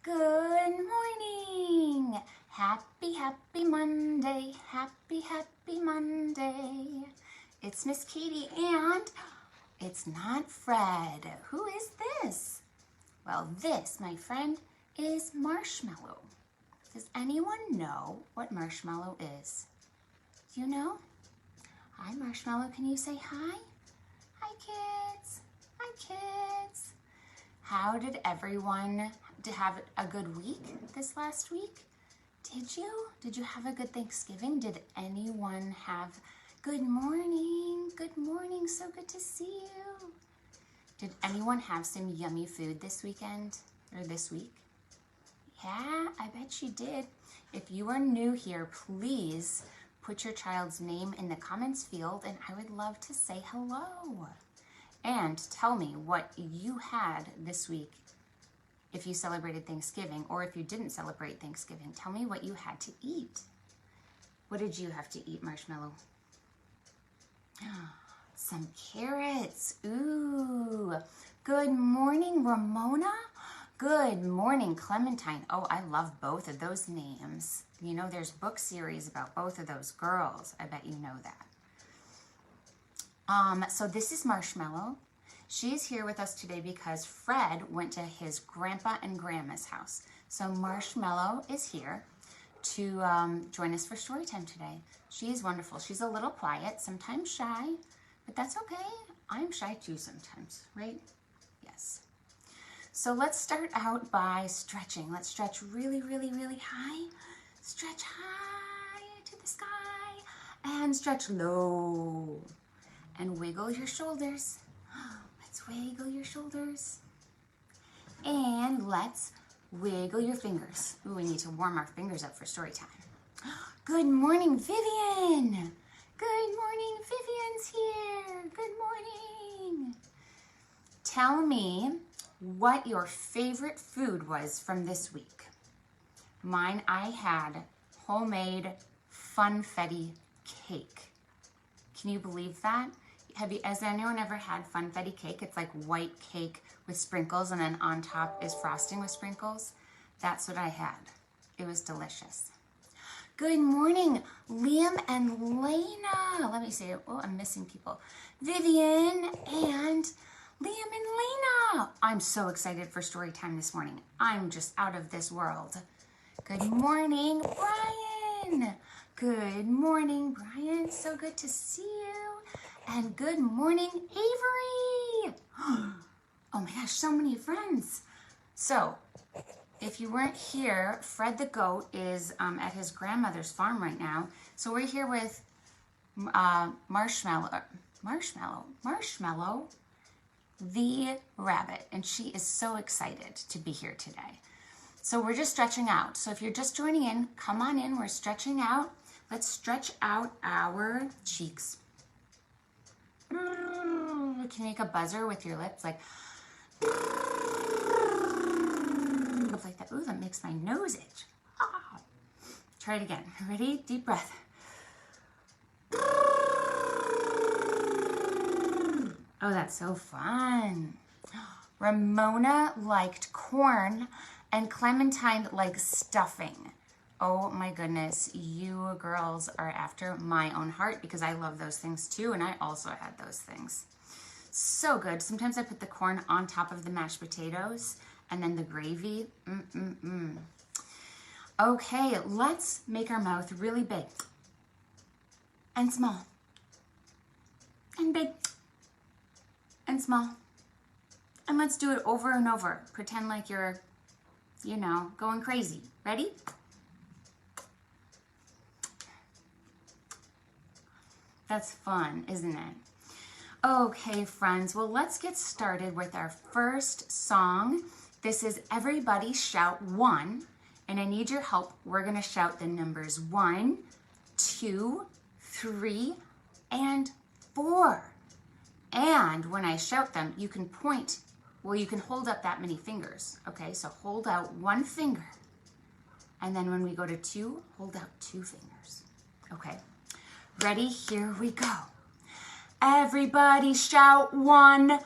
Good morning. Happy Monday. Happy Monday. It's Miss Katie and it's not Fred. Who is this? Well, this, my friend, is Marshmallow. Does anyone know what Marshmallow is? Do you know? Hi, Marshmallow. Can you say hi? Hi, kids. Hi, kids. How did everyone have a good week this last week? Did you? Did you have a good Thanksgiving? Did anyone have good morning? Good morning. So good to see you. Did anyone have some yummy food this weekend or this week? Yeah, I bet you did. If you are new here, please put your child's name in the comments field and I would love to say hello. And tell me what you had this week if you celebrated Thanksgiving, or if you didn't celebrate Thanksgiving. Tell me what you had to eat. What did you have to eat, Marshmallow? Some carrots. Ooh. Good morning, Ramona. Good morning, Clementine. Oh, I love both of those names. You know, there's book series about both of those girls. I bet you know that. So this is Marshmallow. She's here with us today because Fred went to his grandpa and grandma's house. So Marshmallow is here to join us for story time today. She is wonderful. She's a little quiet, sometimes shy, but that's okay. I'm shy too sometimes, right? Yes. So let's start out by stretching. Let's stretch really, really, really high. Stretch high to the sky and stretch low. And wiggle your shoulders. Let's wiggle your shoulders. And let's wiggle your fingers. Ooh, we need to warm our fingers up for story time. Good morning, Vivian. Good morning, Vivian's here. Good morning. Tell me what your favorite food was from this week. Mine, I had homemade funfetti cake. Can you believe that? Has anyone ever had funfetti cake? It's like white cake with sprinkles and then on top is frosting with sprinkles. That's what I had. It was delicious. Good morning, Liam and Lena. Let me see. Oh, I'm missing people. Vivian and Liam and Lena. I'm so excited for story time this morning. I'm just out of this world. Good morning, Brian. Good morning, Brian. So good to see you. And good morning, Avery. Oh my gosh, so many friends. So if you weren't here, Fred the goat is at his grandmother's farm right now. So we're here with Marshmallow the rabbit. And she is so excited to be here today. So we're just stretching out. So if you're just joining in, come on in. We're stretching out. Let's stretch out our cheeks. You can make a buzzer with your lips, like that. Ooh, that makes my nose itch. Ah. Try it again. Ready? Deep breath. Oh, that's so fun. Ramona liked corn and Clementine liked stuffing. Oh my goodness, you girls are after my own heart because I love those things too, and I also had those things. So good. Sometimes I put the corn on top of the mashed potatoes and then the gravy. Okay, let's make our mouth really big and small and big and small. And let's do it over and over. Pretend like you're, you know, going crazy. Ready? That's fun, isn't it? Okay, friends, well, let's get started with our first song. This is Everybody Shout 1, and I need your help. We're gonna shout the numbers 1, 2, 3, and 4. And when I shout them, you can point, well, you can hold up that many fingers, okay? So hold out one finger, and then when we go to 2, hold out 2 fingers, okay? Ready? Here we go. Everybody shout 1,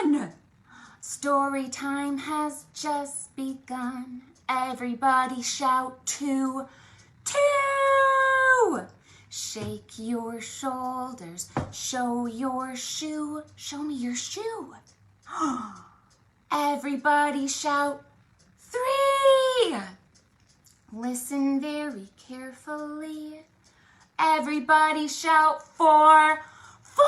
1. Story time has just begun. Everybody shout two, two. Shake your shoulders, show your shoe. Show me your shoe. Everybody shout three. Listen very carefully. Everybody shout four, four.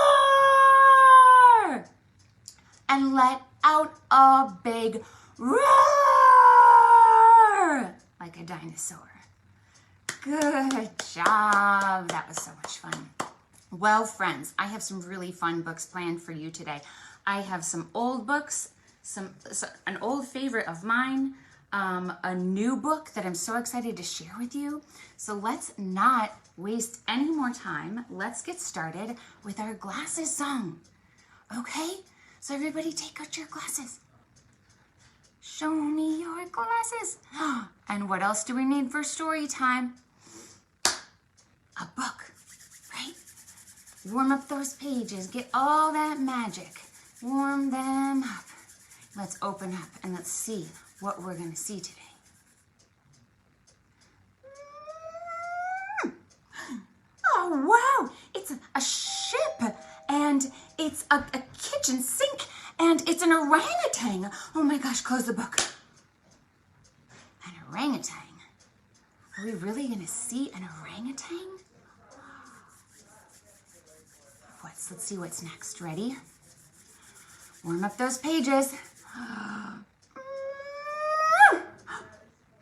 And let out a big roar like a dinosaur. Good job. That was so much fun. Well, friends, I have some really fun books planned for you today. I have some old books, an old favorite of mine, a new book that I'm so excited to share with you. So let's not waste any more time. Let's get started with our glasses song. Okay? So everybody take out your glasses. Show me your glasses. And what else do we need for story time? A book, right? Warm up those pages. Get all that magic. Warm them up. Let's open up and let's see what we're going to see today. Oh, wow. It's a ship, and it's a kitchen sink, and it's an orangutan. Oh my gosh, close the book. An orangutan. Are we really going to see an orangutan? Let's see what's next. Ready? Warm up those pages.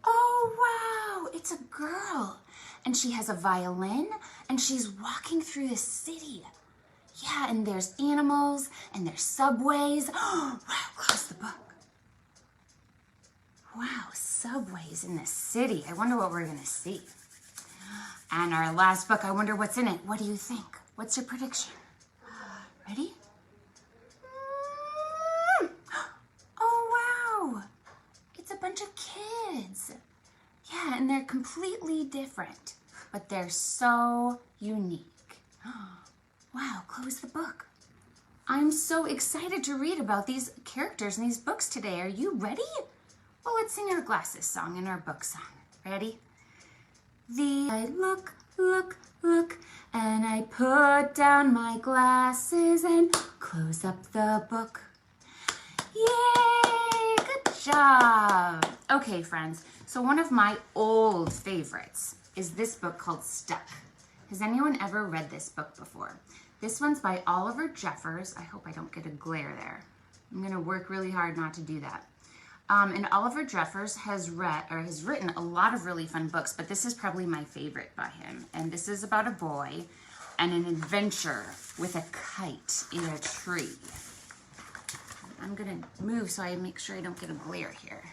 Oh, wow. It's a girl. And she has a violin, and she's walking through the city. Yeah, and there's animals, and there's subways. Wow, close the book. Wow, subways in the city. I wonder what we're going to see. And our last book, I wonder what's in it. What do you think? What's your prediction? Ready? Oh, wow. It's a bunch of kids. Yeah, and they're completely different, but they're so unique. Wow, close the book. I'm so excited to read about these characters in these books today. Are you ready? Well, let's sing our glasses song and our book song. Ready? I look, look, look, and I put down my glasses and close up the book. Yay! Good job! Okay, friends, so one of my old favorites is this book called Stuck. Has anyone ever read this book before? This one's by Oliver Jeffers. I hope I don't get a glare there. I'm gonna work really hard not to do that. And Oliver Jeffers has written a lot of really fun books, but this is probably my favorite by him. And this is about a boy and an adventure with a kite in a tree. I'm gonna move so I make sure I don't get a glare here.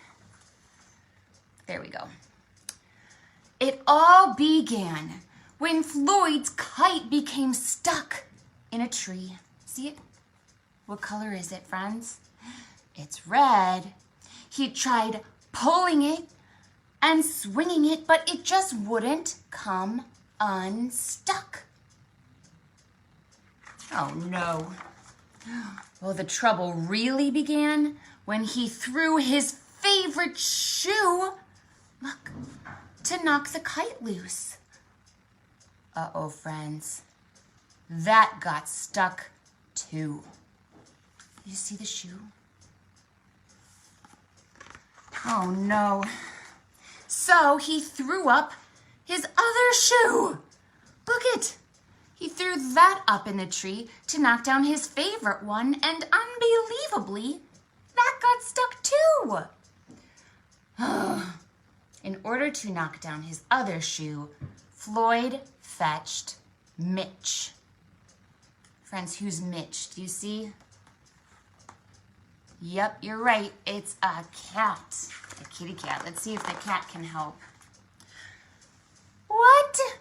There we go. It all began when Floyd's kite became stuck in a tree. See it? What color is it, friends? It's red. He tried pulling it and swinging it, but it just wouldn't come unstuck. Oh no. Well, the trouble really began when he threw his favorite shoe, look, to knock the kite loose. Uh-oh, friends. That got stuck too. You see the shoe? Oh no. So he threw up his other shoe. Look it. He threw that up in the tree to knock down his favorite one, and unbelievably, that got stuck too. In order to knock down his other shoe, Floyd fetched Mitch. Friends, who's Mitch? Do you see? Yep, you're right. It's a cat. A kitty cat. Let's see if the cat can help. What?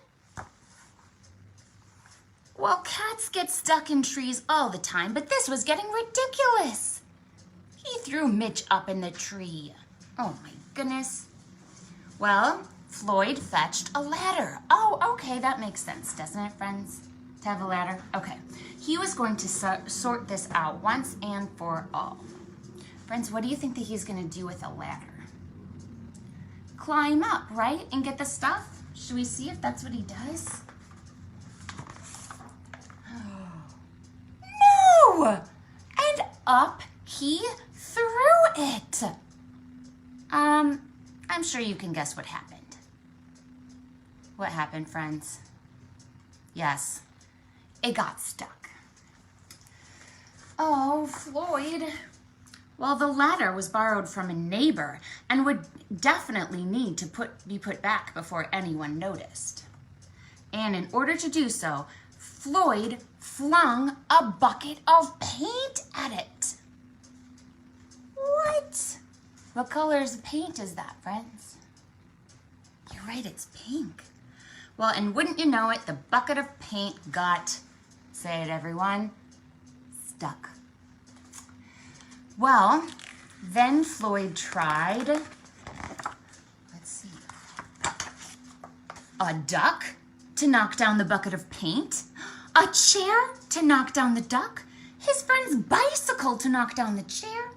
Well, cats get stuck in trees all the time, but this was getting ridiculous. He threw Mitch up in the tree. Oh my goodness. Well, Floyd fetched a ladder. Oh, okay, that makes sense, doesn't it, friends? To have a ladder? Okay. He was going to sort this out once and for all. Friends, what do you think that he's gonna do with a ladder? Climb up, right? And get the stuff? Should we see if that's what he does? No! And up he threw it. I'm sure you can guess what happened. What happened, friends? Yes, it got stuck. Oh, Floyd. Well, the ladder was borrowed from a neighbor and would definitely need to be put back before anyone noticed. And in order to do so, Floyd flung a bucket of paint at it. What? What color's paint is that, friends? You're right, it's pink. Well, and wouldn't you know it, the bucket of paint got, say it everyone, stuck. Well, then Floyd tried, let's see, a duck to knock down the bucket of paint, a chair to knock down the duck, his friend's bicycle to knock down the chair,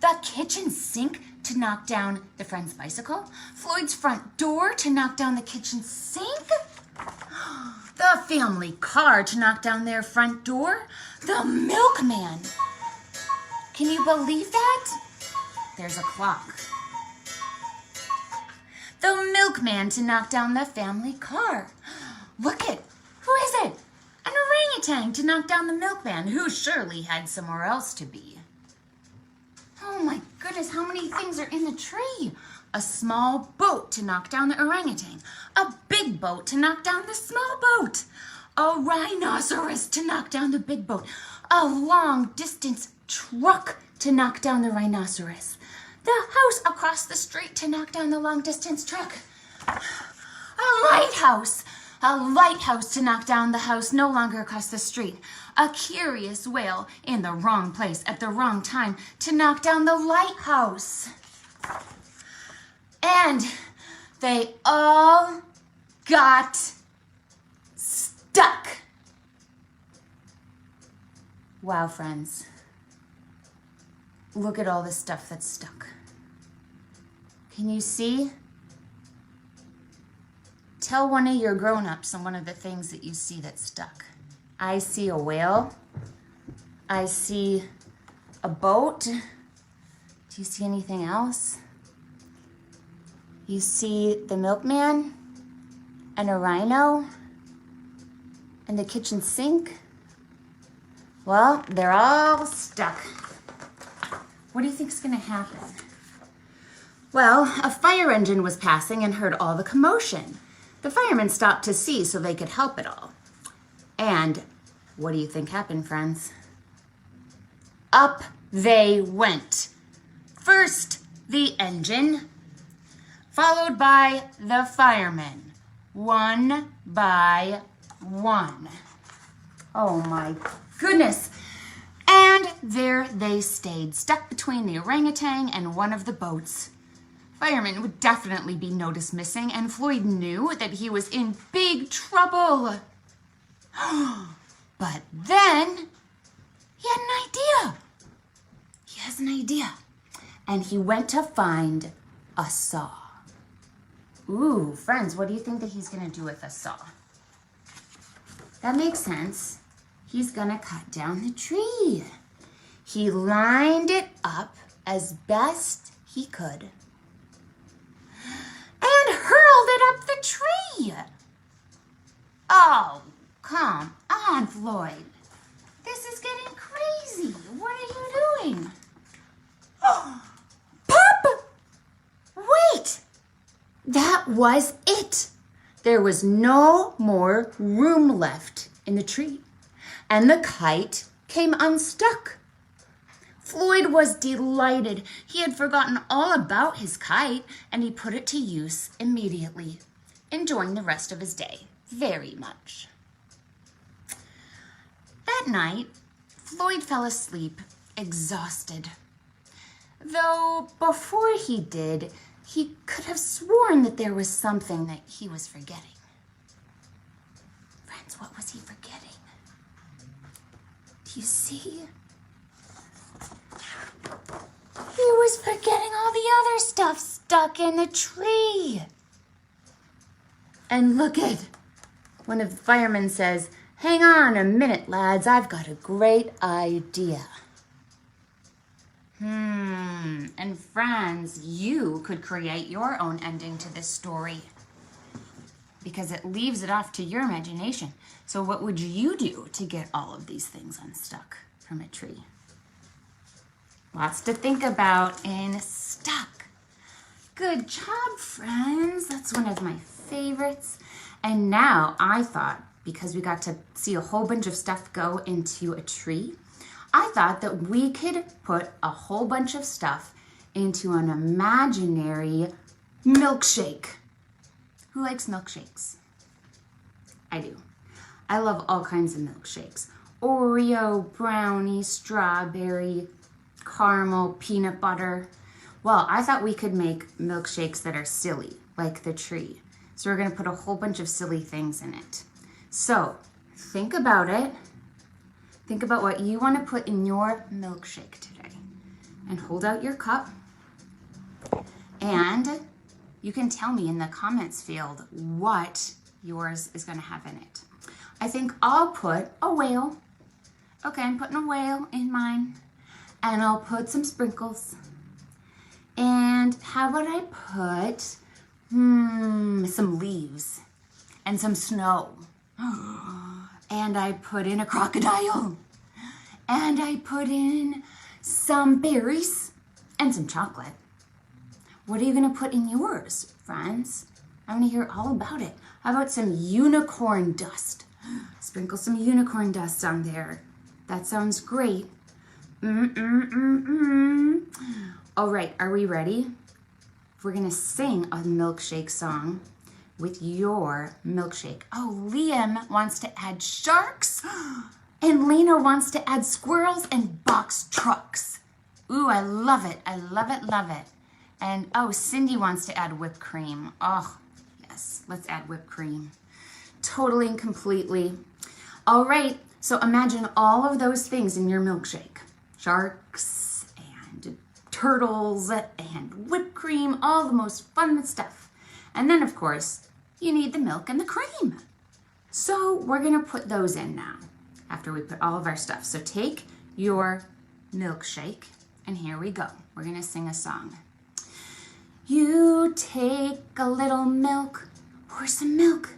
the kitchen sink to knock down the friend's bicycle, Floyd's front door to knock down the kitchen sink, the family car to knock down their front door, the milkman. Can you believe that? There's a clock. The milkman to knock down the family car. Look it, who is it? An orangutan to knock down the milkman, who surely had somewhere else to be. Oh my goodness, how many things are in the tree? A small boat to knock down the orangutan. A big boat to knock down the small boat. A rhinoceros to knock down the big boat. A long distance truck to knock down the rhinoceros. The house across the street to knock down the long distance truck. A lighthouse. A lighthouse to knock down the house no longer across the street. A curious whale in the wrong place at the wrong time to knock down the lighthouse. And they all got stuck. Wow, friends. Look at all the stuff that's stuck. Can you see? Tell one of your grown-ups on one of the things that you see that's stuck. I see a whale. I see a boat. Do you see anything else? You see the milkman and a rhino and the kitchen sink. Well, they're all stuck. What do you think's gonna happen? Well, a fire engine was passing and heard all the commotion. The firemen stopped to see so they could help it all. And what do you think happened, friends? Up they went. First, the engine, followed by the firemen, one by one. Oh my goodness. And there they stayed, stuck between the orangutan and one of the boats. Firemen would definitely be noticed missing, and Floyd knew that he was in big trouble. But then he had an idea. He has an idea. And he went to find a saw. Ooh, friends, what do you think that he's going to do with a saw? That makes sense. He's going to cut down the tree. He lined it up as best he could and hurled it up the tree. Oh, come on, Floyd. This is getting crazy. What are you doing? Oh, Pop! Wait! That was it. There was no more room left in the tree, and the kite came unstuck. Floyd was delighted. He had forgotten all about his kite, and he put it to use immediately, enjoying the rest of his day very much. That night, Floyd fell asleep, exhausted. Though before he did, he could have sworn that there was something that he was forgetting. Friends, what was he forgetting? Do you see? He was forgetting all the other stuff stuck in the tree. And look at, one of the firemen says, "Hang on a minute, lads, I've got a great idea." And friends, you could create your own ending to this story because it leaves it off to your imagination. So what would you do to get all of these things unstuck from a tree? Lots to think about in Stuck. Good job, friends. That's one of my favorites. And now I thought, because we got to see a whole bunch of stuff go into a tree, I thought that we could put a whole bunch of stuff into an imaginary milkshake. Who likes milkshakes? I do. I love all kinds of milkshakes. Oreo, brownie, strawberry, caramel, peanut butter. Well, I thought we could make milkshakes that are silly, like the tree. So we're gonna put a whole bunch of silly things in it. So think about it. Think about what you wanna put in your milkshake today. And hold out your cup. And you can tell me in the comments field what yours is gonna have in it. I think I'll put a whale. Okay, I'm putting a whale in mine. And I'll put some sprinkles. And how about I put some leaves and some snow. And I put in a crocodile. And I put in some berries and some chocolate. What are you gonna put in yours, friends? I wanna hear all about it. How about some unicorn dust? Sprinkle some unicorn dust on there. That sounds great. All right, are we ready? We're gonna sing a milkshake song with your milkshake. Oh, Liam wants to add sharks, and Lena wants to add squirrels and box trucks. Ooh, I love it, I love it, love it. And oh, Cindy wants to add whipped cream. Oh, yes, let's add whipped cream. Totally and completely. All right, so imagine all of those things in your milkshake. Sharks and turtles and whipped cream, all the most fun stuff. And then, of course, you need the milk and the cream. So we're gonna put those in now after we put all of our stuff. So take your milkshake, and here we go. We're gonna sing a song. You take a little milk, pour some milk.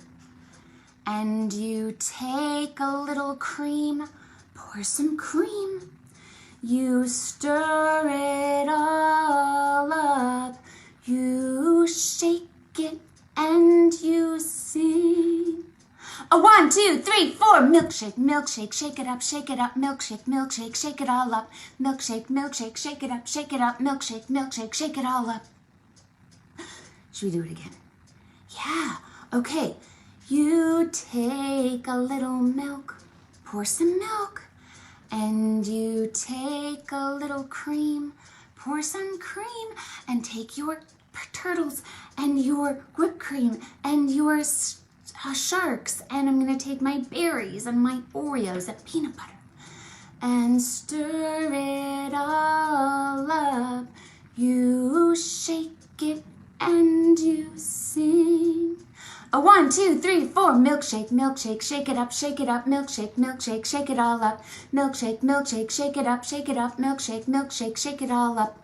And you take a little cream, pour some cream. You stir it all up. You shake it and you sing. A 1, 2, 3, 4. Milkshake, milkshake, shake it up, milkshake, milkshake, shake it all up. Milkshake, milkshake, shake it up, milkshake, milkshake, shake it all up. Should we do it again? Yeah, okay. You take a little milk, pour some milk, and you take a little cream, pour some cream, and take your turtles and your whipped cream and your sharks, and I'm gonna take my berries and my Oreos and peanut butter and stir it all up. You shake it and you sing. A 1, 2, 3, 4. Milkshake, milkshake, shake it up, milkshake, milkshake, shake it all up. Milkshake, milkshake, shake it up, milkshake, milkshake, shake it all up.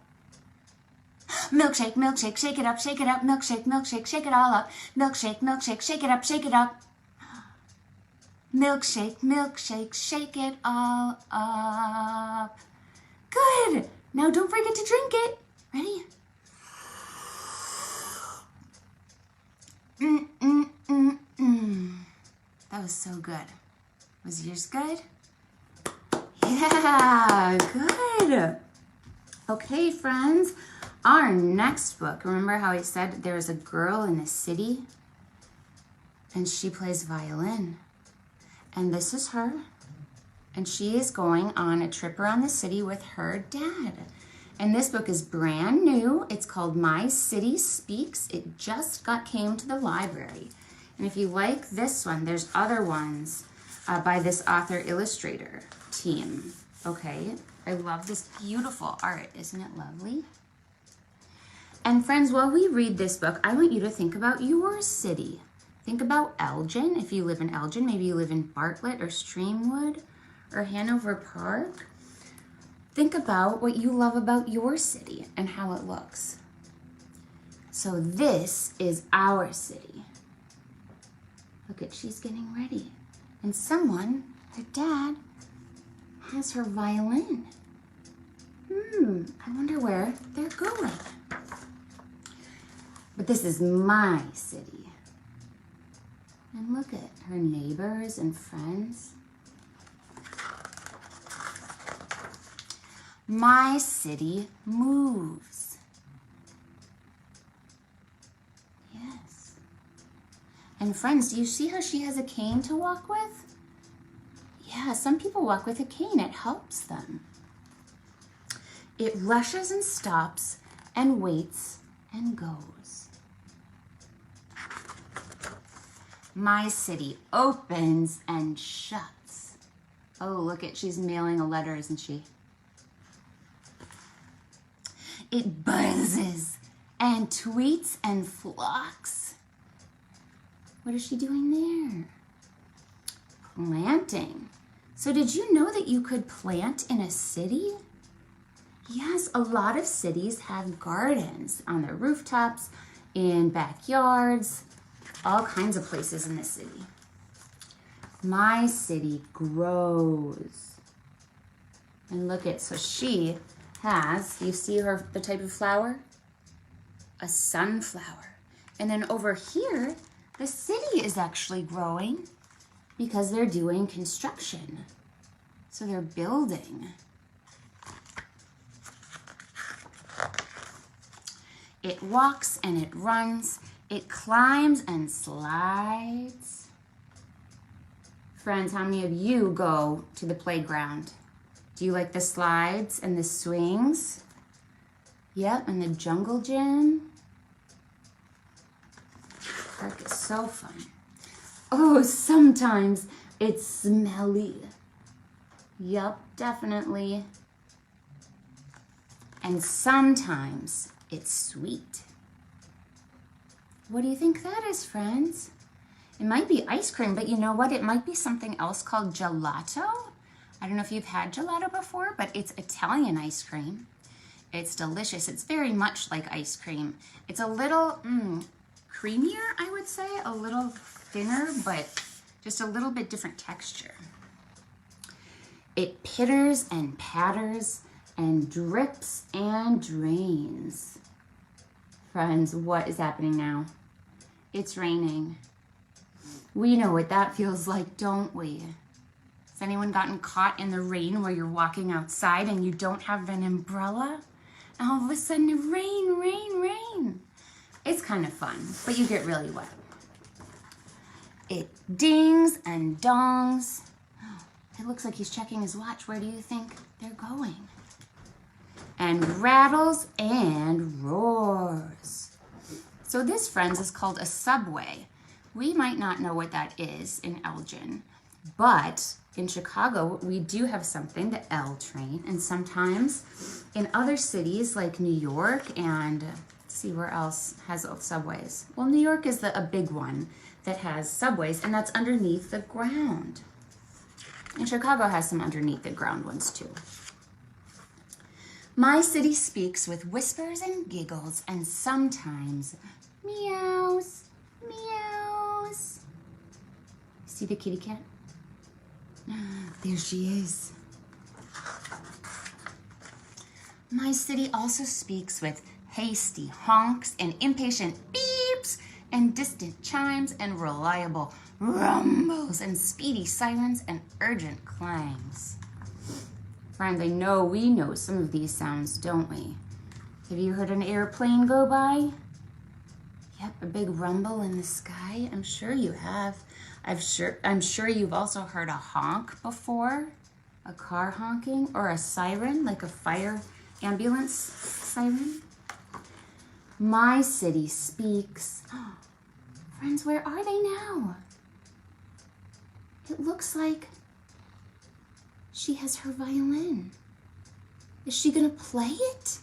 Milkshake, milkshake, shake it up, milkshake, milkshake, shake it all up. Milkshake, milkshake, shake it up. Milkshake, milkshake, shake it all up. Good. Now don't forget to drink it. Ready? That was so good. Was yours good? Yeah, good. Okay, friends, our next book. Remember how I said there was a girl in the city and she plays violin. And this is her. And she is going on a trip around the city with her dad. And this book is brand new. It's called My City Speaks. It just came to the library. And if you like this one, there's other ones by this author-illustrator team. Okay, I love this beautiful art. Isn't it lovely? And friends, while we read this book, I want you to think about your city. Think about Elgin. If you live in Elgin, maybe you live in Bartlett or Streamwood or Hanover Park. Think about what you love about your city and how it looks. So this is our city. Look at, she's getting ready. And someone, her dad, has her violin. I wonder where they're going. But this is my city. And look at her neighbors and friends. My city moves. Yes. And friends, do you see how she has a cane to walk with? Yeah, some people walk with a cane. It helps them. It rushes and stops and waits and goes. My city opens and shuts. Oh, look at, she's mailing a letter, isn't she? It buzzes and tweets and flocks. What is she doing there? Planting. So did you know that you could plant in a city? Yes, a lot of cities have gardens on their rooftops, in backyards, all kinds of places in the city. My city grows. And look at, so she has, you see her, the type of flower? A sunflower. And then over here, the city is actually growing because they're doing construction. So they're building. It walks and it runs. It climbs and slides. Friends, how many of you go to the playground? Do you like the slides and the swings? Yep, and the jungle gym. Park is so fun. Oh, sometimes it's smelly. Yep, definitely. And sometimes it's sweet. What do you think that is, friends? It might be ice cream, but you know what? It might be something else called gelato. I don't know if you've had gelato before, but it's Italian ice cream. It's delicious. It's very much like ice cream. It's a little creamier, I would say, a little thinner, but just a little bit different texture. It pitters and patters and drips and drains. Friends, what is happening now? It's raining. We know what that feels like, don't we? Has anyone gotten caught in the rain where you're walking outside and you don't have an umbrella? And all of a sudden, rain, rain, rain. It's kind of fun, but you get really wet. It dings and dongs. It looks like he's checking his watch. Where do you think they're going? And rattles and roars. So this, friends, is called a subway. We might not know what that is in Elgin, but in Chicago, we do have something, the L train, and sometimes in other cities like New York and let's see where else has subways. Well, New York is a big one that has subways, and that's underneath the ground. And Chicago has some underneath the ground ones too. My city speaks with whispers and giggles and sometimes meows, meows. See the kitty cat? There she is. My city also speaks with hasty honks and impatient beeps and distant chimes and reliable rumbles and speedy sirens and urgent clangs. Friends, I know we know some of these sounds, don't we? Have you heard an airplane go by? Yep, a big rumble in the sky. I'm sure you have. I'm sure you've also heard a honk before, a car honking, or a siren, like a fire ambulance siren. My city speaks. Friends, where are they now? It looks like she has her violin. Is she gonna play it?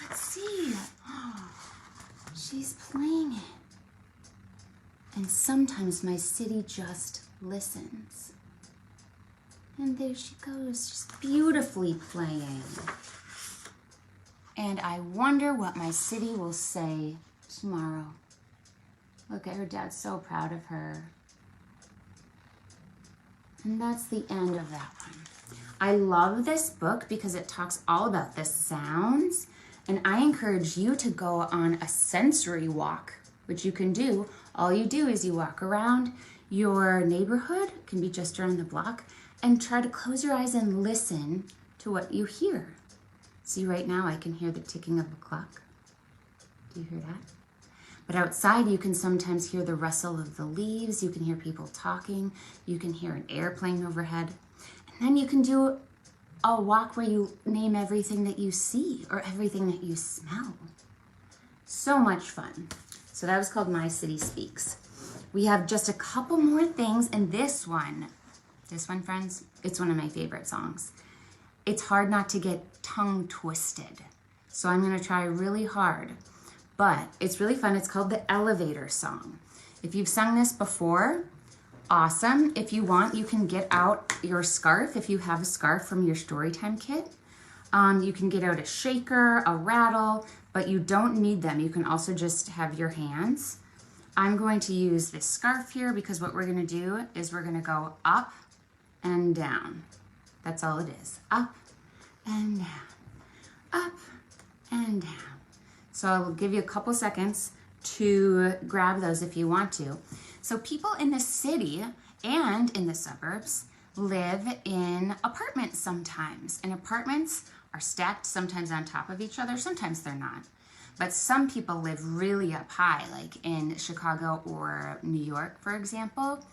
Let's see. She's playing it. And sometimes my city just listens. And there she goes, just beautifully playing. And I wonder what my city will say tomorrow. Look at her, Dad's so proud of her. And that's the end of that one. I love this book because it talks all about the sounds, and I encourage you to go on a sensory walk, which you can do. All you do is you walk around your neighborhood, it can be just around the block, and try to close your eyes and listen to what you hear. See, right now I can hear the ticking of the clock. Do you hear that? But outside you can sometimes hear the rustle of the leaves, you can hear people talking, you can hear an airplane overhead. And then you can do a walk where you name everything that you see or everything that you smell. So much fun. So that was called My City Speaks. We have just a couple more things, and this one, friends, it's one of my favorite songs. It's hard not to get tongue twisted. So I'm gonna try really hard, but it's really fun. It's called the Elevator Song. If you've sung this before, awesome. If you want, you can get out your scarf. If you have a scarf from your Storytime kit, you can get out a shaker, a rattle, but you don't need them. You can also just have your hands. I'm going to use this scarf here because what we're gonna do is we're gonna go up and down. That's all it is. Up and down, up and down. So I will give you a couple seconds to grab those if you want to. So people in the city and in the suburbs live in apartments sometimes. And apartments are stacked sometimes on top of each other, sometimes they're not. But some people live really up high, like in Chicago or New York, for example.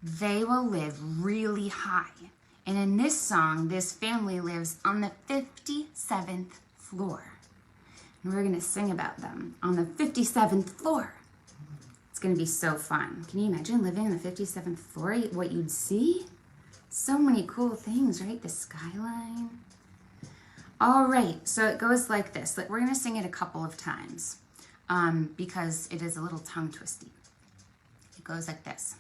They will live really high. And in this song, this family lives on the 57th floor. And we're gonna sing about them on the 57th floor. It's gonna be so fun. Can you imagine living on the 57th floor, what you'd see? So many cool things, right? The skyline. All right, so it goes like this. We're gonna sing it a couple of times because it is a little tongue twisty. It goes like this.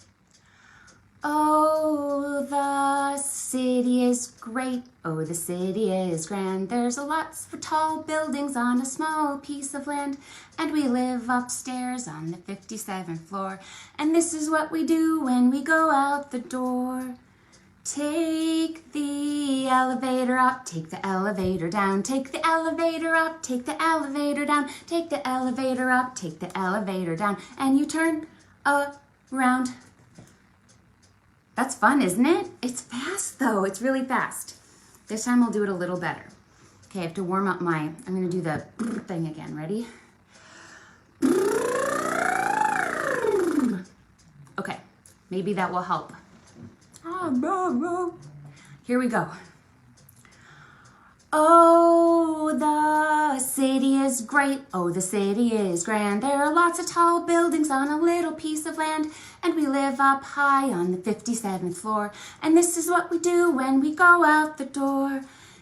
Oh, the city is great. Oh, the city is grand. There's lots of tall buildings on a small piece of land. And we live upstairs on the 57th floor. And this is what we do when we go out the door. Take the elevator up, take the elevator down, take the elevator up, take the elevator down, take the elevator up, take the elevator down, and you turn around. That's fun, isn't it? It's fast though, it's really fast. This time I'll do it a little better. Okay, I have to warm up I'm gonna do the thing again, ready? Okay, maybe that will help. Here we go. Oh, the city is great. Oh, the city is grand. There are lots of tall buildings on a little piece of land. And we live up high on the 57th floor. And this is what we do when we go out the door.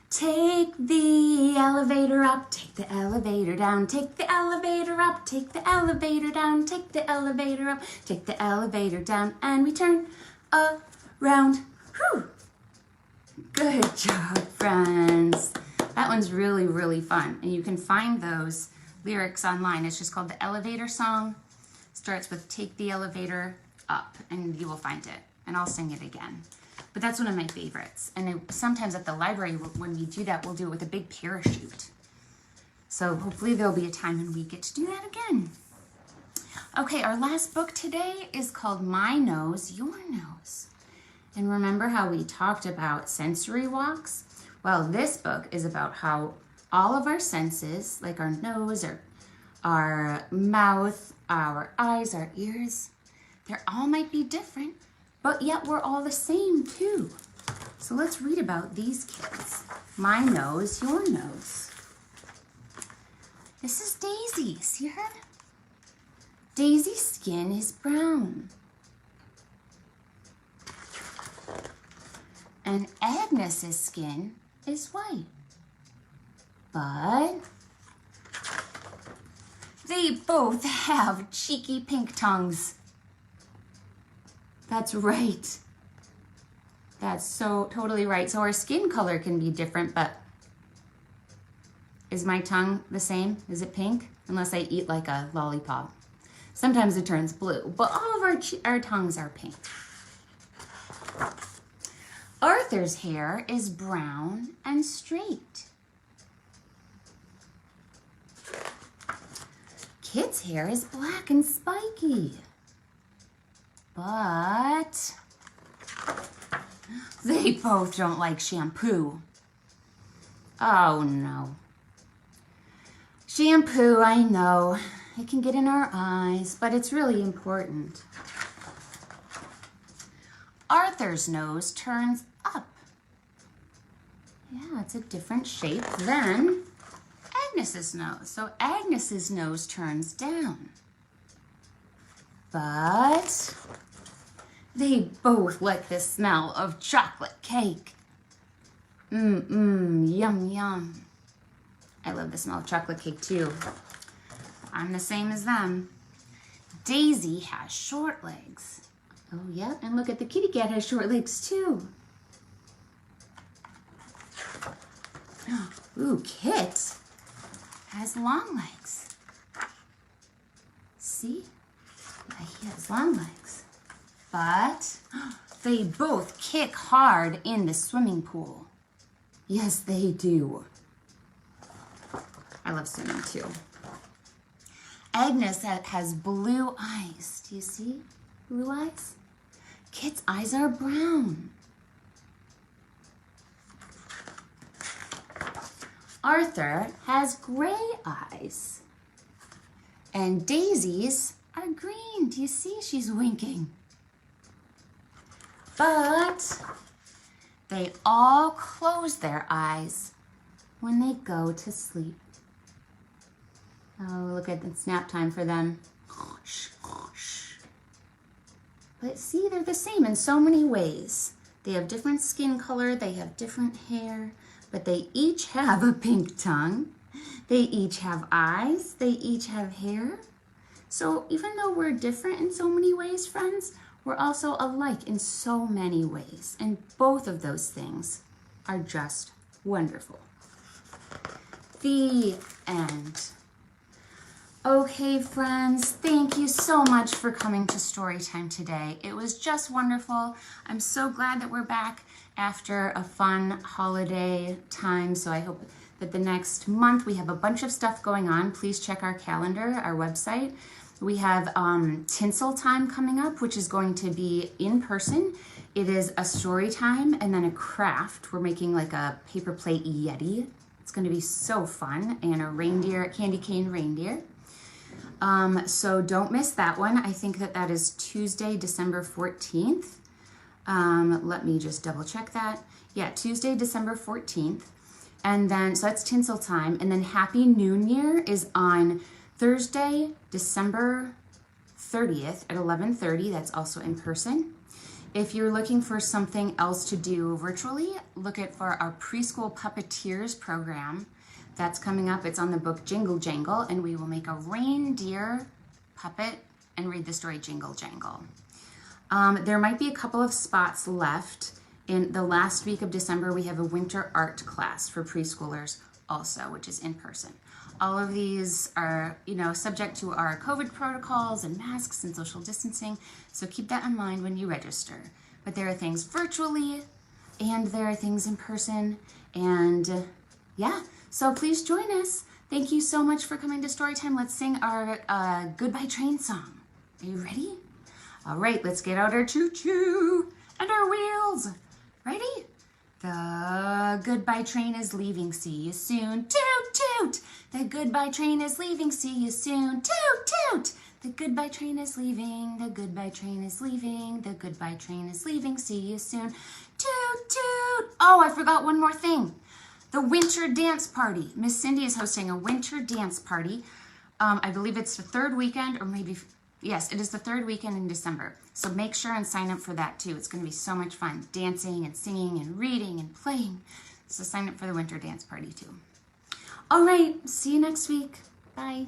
Take the elevator up, take the elevator down, take the elevator up, take the elevator down, take the elevator up, take the elevator down, and we turn around. Whew. Good job, friends. That one's really, really fun. And you can find those lyrics online. It's just called The Elevator Song. Starts with take the elevator up, and you will find it. And I'll sing it again. But that's one of my favorites. And sometimes at the library, when we do that, we'll do it with a big parachute. So hopefully there'll be a time when we get to do that again. Okay, our last book today is called My Nose, Your Nose. And remember how we talked about sensory walks? Well, this book is about how all of our senses, like our nose, or our mouth, our eyes, our ears, they all might be different, but yet we're all the same too. So let's read about these kids. My nose, your nose. This is Daisy, see her? Daisy's skin is brown. And Agnes's skin is white. But they both have cheeky pink tongues. That's right. That's so totally right. So our skin color can be different, but is my tongue the same? Is it pink? Unless I eat like a lollipop. Sometimes it turns blue, but all of our tongues are pink. Arthur's hair is brown and straight. Kit's hair is black and spiky. But they both don't like shampoo. Oh no. Shampoo, I know, it can get in our eyes, but it's really important. Arthur's nose turns up. Yeah, it's a different shape than Agnes's nose. So Agnes's nose turns down. But they both like the smell of chocolate cake. Yum, yum. I love the smell of chocolate cake too. I'm the same as them. Daisy has short legs. Oh yeah, and look at the kitty cat has short legs too. Ooh, Kit has long legs. See? Yeah, he has long legs. But they both kick hard in the swimming pool. Yes, they do. I love swimming too. Agnes has blue eyes. Do you see blue eyes? Kit's eyes are brown. Arthur has gray eyes. And Daisy's are green. Do you see? She's winking. But they all close their eyes when they go to sleep. Oh, look at it's nap time for them. But see, they're the same in so many ways. They have different skin color, they have different hair, but they each have a pink tongue. They each have eyes, they each have hair. So even though we're different in so many ways, friends, we're also alike in so many ways. And both of those things are just wonderful. The end. Okay, friends, thank you so much for coming to Storytime today. It was just wonderful. I'm so glad that we're back after a fun holiday time. So I hope that the next month we have a bunch of stuff going on. Please check our calendar, our website. We have Tinsel Time coming up, which is going to be in person. It is a story time and then a craft. We're making like a paper plate Yeti. It's going to be so fun, and a reindeer, candy cane reindeer. So don't miss that one. I think that is Tuesday, December 14th. Let me just double check that. Yeah, Tuesday, December 14th. And then, so that's Tinsel Time. And then Happy New Year is on Thursday, December 30th at 11:30. That's also in person. If you're looking for something else to do virtually, look for our Preschool Puppeteers program. That's coming up. It's on the book Jingle Jangle, and we will make a reindeer puppet and read the story Jingle Jangle. There might be a couple of spots left. In the last week of December, we have a winter art class for preschoolers also, which is in person. All of these are, subject to our COVID protocols and masks and social distancing, so keep that in mind when you register. But there are things virtually, and there are things in person, and yeah, so please join us. Thank you so much for coming to Storytime. Let's sing our Goodbye Train song. Are you ready? All right, let's get out our choo-choo and our wheels. Ready? The goodbye train is leaving, see you soon. Toot, toot! The goodbye train is leaving, see you soon. Toot, toot! The goodbye train is leaving, the goodbye train is leaving, the goodbye train is leaving, see you soon. Toot, toot! Oh, I forgot one more thing. The winter dance party. Miss Cindy is hosting a winter dance party. I believe it's the third weekend, or maybe Yes, it is the third weekend in December. So make sure and sign up for that too. It's going to be so much fun. Dancing and singing and reading and playing. So sign up for the winter dance party too. All right, see you next week. Bye.